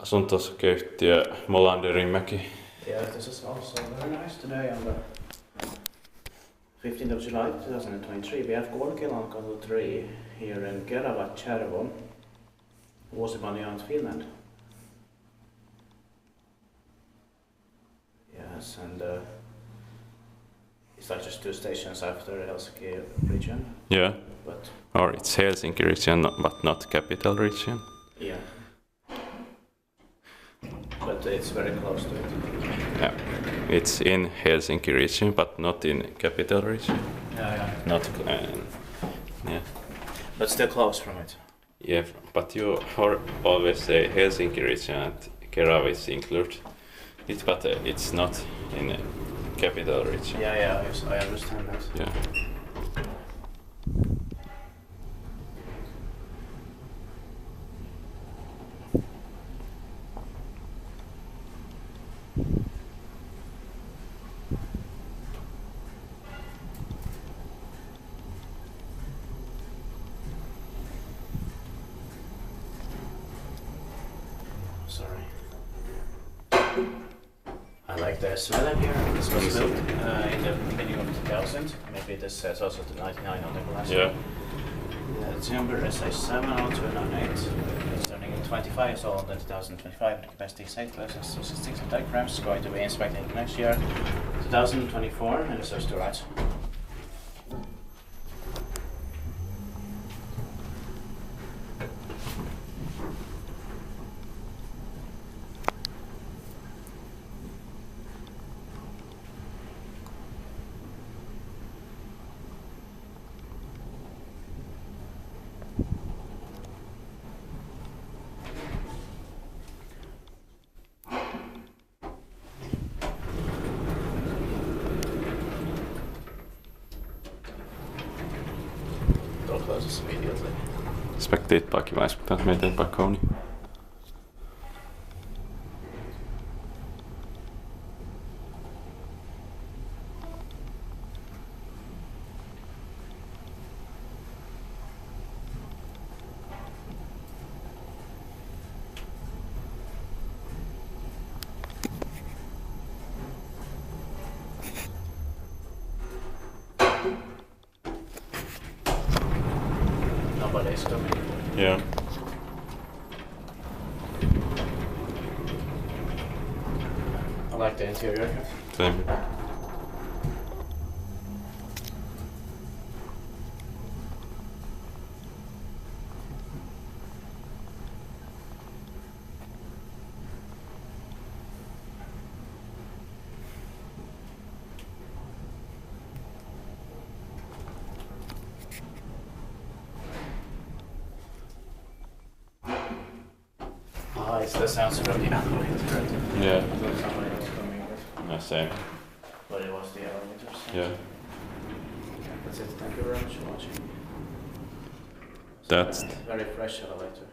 Asunto-osakeyhtiö Molanderinmäki. Yeah, this is also very nice. Today on the 15th of July 2023 we have Kurkelankatu 3 here in Kerava, modernized Finland. Yes, and it's like just 2 stations after Helsinki region. Yeah. But Or it's Helsinki region, but not capital region. yeah. But it's very close to it. Yeah. It's in Helsinki region, but not in capital region. Yeah. Not. Yeah. But still close from it. Yeah, but you always say Helsinki region and Kerava is included. But it's not in capital region. Yeah, I understand that. Yeah. Sorry. I like the smell here. This was built in the beginning of 2000. Maybe this says also the 99 on the glass. Yeah. The number is SA70298. It's turning 25 years old in 2025. The capacity is 8 versus 66 diagrams. Going to be inspected next year, 2024, and it serves to right. Door closes immediately. Spectate-paikki vai pitää meitä by Kone? Nobody's coming. Yeah. I like the interior. Same. It's the sounds from the elevator. Yeah. I thought somebody was coming with. Yeah, same. But it was the elevators. Yeah. That's it. Thank you very much for watching. That's Very fresh elevator.